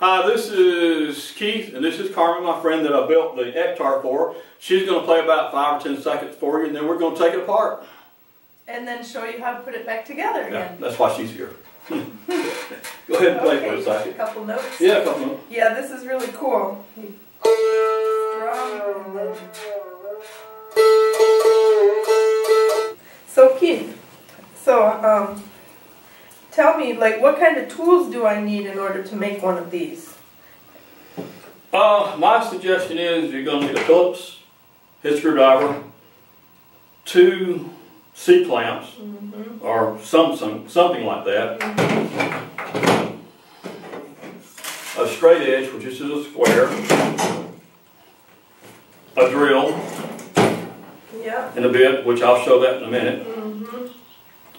Hi, this is Keith, and this is Carmen, my friend that I built the Ektara for. She's going to play about 5 or 10 seconds for you, and then we're going to take it apart. And then show you how to put it back together again. Yeah, that's why she's here. Go ahead and play for a second. A couple notes. Yeah, a couple notes. Yeah, this is really cool. So Keith, tell me, like, what kind of tools do I need in order to make one of these? My suggestion is you're going to need a Phillips head screwdriver, 2 C-clamps, or something like that, a straight edge, which is a square, a drill, and a bit, which I'll show that in a minute.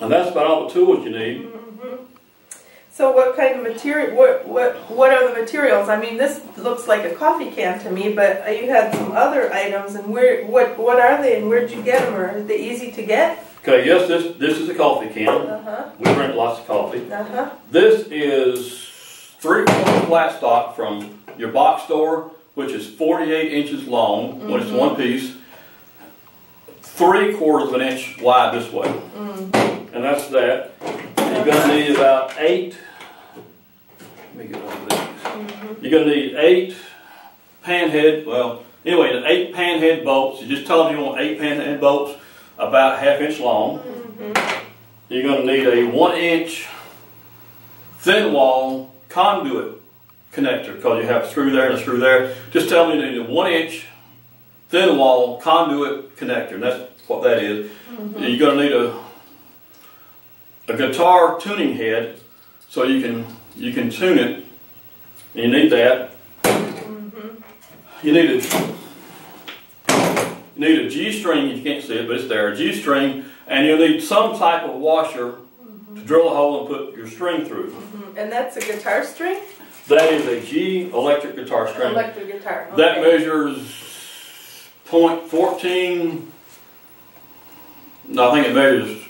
And that's about all the tools you need. So what kind of material, what are the materials? I mean, this looks like a coffee can to me, but you had some other items, and what are they, and where'd you get them, or are they easy to get? Okay, yes, this is a coffee can. We drink lots of coffee. This is 3/4 flat stock from your box store, which is 48 inches long when it's one piece, 3/4 of an inch wide this way. And that's that. You're going to need about 8. Let me get one of these. You're going to need 8 panhead. Well, anyway, 8 panhead bolts. You just tell them you want 8 panhead bolts, about 1/2 inch long. You're going to need a 1-inch thin wall conduit connector, because you have a screw there and a screw there. Just tell them you need a 1-inch thin wall conduit connector, and that's what that is. You're going to need a guitar tuning head, so you can tune it. You need that. You need a G-string. You can't see it, but it's there. A G-string, and you'll need some type of washer to drill a hole and put your string through. And that's a guitar string? That is a G electric guitar string. Electric guitar. Okay. That measures .14. No, I think it measures.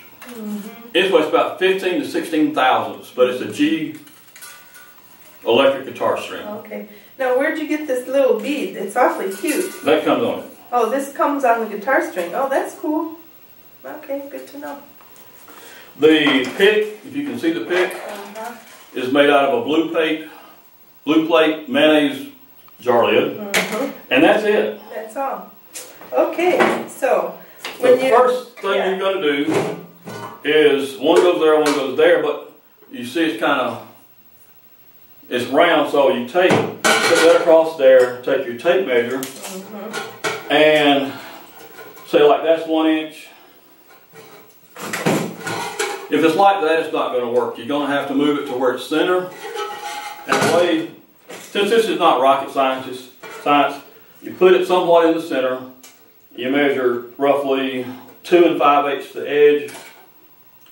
It's about 15 to 16 thousandths, but it's a G electric guitar string. Okay. Now, where'd you get this little bead? It's awfully cute. That comes on it. Oh, this comes on the guitar string. Oh, that's cool. Okay, good to know. The pick, if you can see the pick, is made out of a blue plate mayonnaise jar lid, and that's it. That's all. Okay, so the first thing you're going to do is one goes there, one goes there, but you see it's round, so you put that across there, take your tape measure, and say like that's 1 inch. If it's like that, it's not going to work. You're going to have to move it to where it's center. And the way, since this is not rocket science, you put it somewhat in the center. You measure roughly 2 5/8 the edge,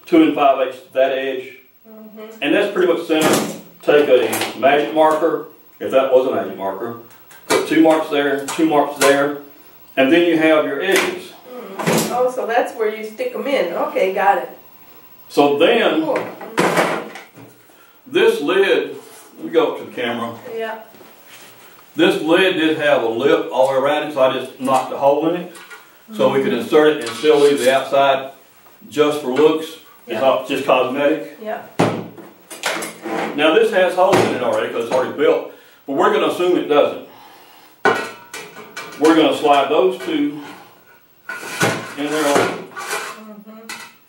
2 5/8 that edge, and that's pretty much center. Take a magic marker, if that was a magic marker, put 2 marks there, 2 marks there, and then you have your edges. Oh, so that's where you stick them in. Okay, got it. So then, this lid, let me go up to the camera. Yeah. This lid did have a lip all the way around it, so I just knocked a hole in it. So we could insert it and still leave the outside just for looks. It's not just cosmetic. Yeah. Now this has holes in it already because it's already built, but we're going to assume it doesn't. We're going to slide those 2 in there.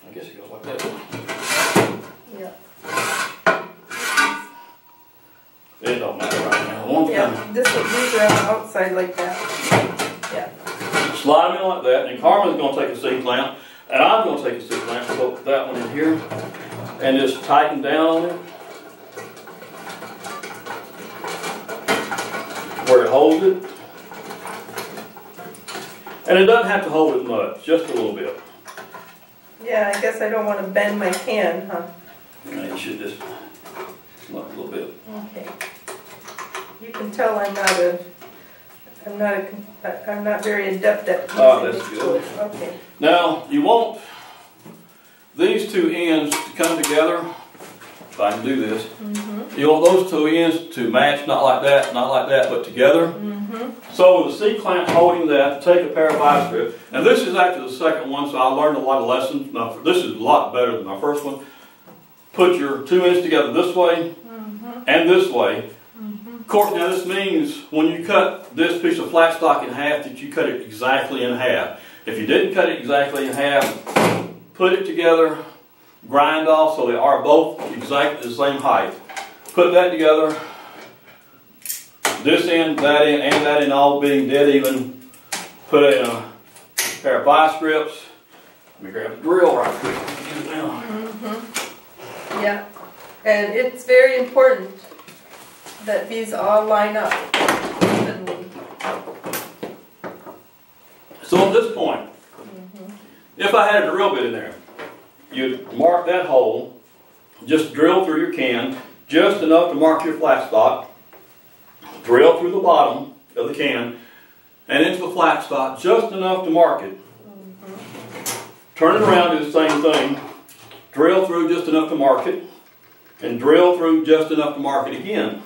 I guess it goes like that. It don't matter right now. These are on the outside like that. Slide them in like that, and Carmen's going to take a C-clamp, and I'm going to take a C-clamp, put that one in here, and just tighten down on it where it holds it. And it doesn't have to hold it much, just a little bit. Yeah, I guess I don't want to bend my can, huh? No, you should just slide a little bit. Okay. You can tell I'm not very adept at using that's these good. tools. Okay. Now you want these 2 ends to come together if I can do this. You want those two ends to match, not like that, but together. So with the C-clamp holding that, take a pair of vice grips. And this is actually the second one, so I learned a lot of lessons. Now, this is a lot better than my first one. Put your two ends together this way and this way. Of course, now this means when you cut this piece of flat stock in half that you cut it exactly in half. If you didn't cut it exactly in half, put it together, grind off so they are both exactly the same height. Put that together, this end, and that end all being dead even. Put in a pair of vice grips. Let me grab the drill right quick. Get it down. Yeah, and it's very important that these all line up evenly. So at this point, if I had a drill bit in there, you'd mark that hole, just drill through your can, just enough to mark your flat stock, drill through the bottom of the can, and into the flat stock, just enough to mark it. Turn it around, do the same thing, drill through just enough to mark it, and drill through just enough to mark it again.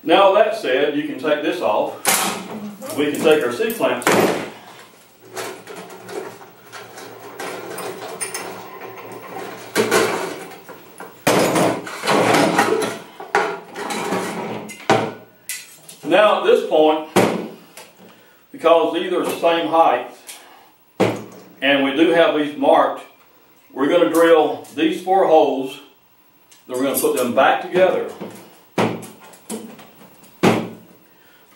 Now that said, you can take this off. We can take our C-clamps off. Now at this point, because these are the same height, and we do have these marked, we're going to drill these 4 holes, then we're going to put them back together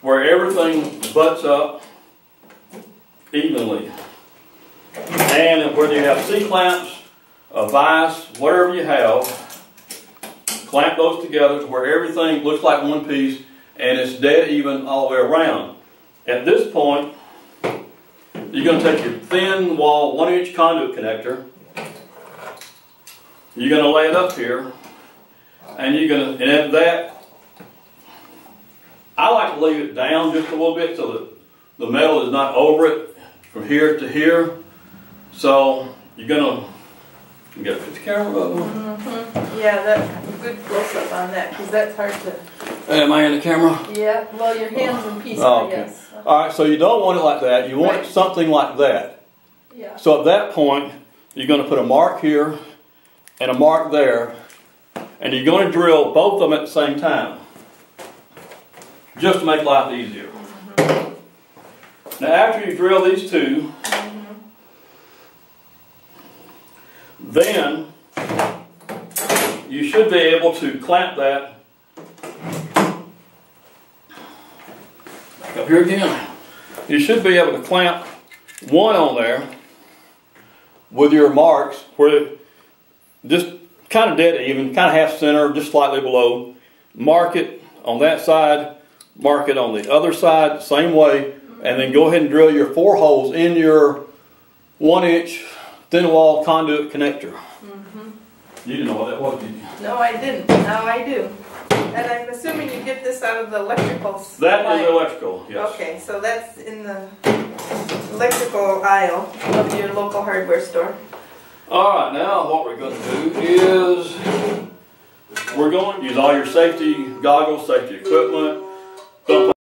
where everything butts up evenly. And whether you have C-clamps, a vise, whatever you have, clamp those together to where everything looks like one piece and it's dead even all the way around. At this point, you're going to take your thin wall 1-inch conduit connector, you're going to lay it up here, and you're going to, and at that, I like to leave it down just a little bit so that the metal is not over it from here to here. So you're going to, you got to put the camera up. Yeah, that's a good close up on that because that's hard to. Am I in the camera? Yeah, well, your hands in pieces, oh, okay. I guess. All right, so you don't want it like that. You want something like that. Yeah. So at that point, you're going to put a mark here and a mark there, and you're going to drill both of them at the same time, just to make life easier. Now after you drill these two, then you should be able to clamp that up here again. You should be able to clamp one on there with your marks where just kind of dead even, kind of half center, just slightly below. Mark it on that side, mark it on the other side, same way, and then go ahead and drill your 4 holes in your 1-inch thin wall conduit connector. You didn't know what that was, did you? No, I didn't. Now I do. And I'm assuming you get this out of the electrical supply. That is electrical, yes. Okay, so that's in the electrical aisle of your local hardware store. Alright, now what we're going to do is we're going to use all your safety goggles, safety equipment. Don't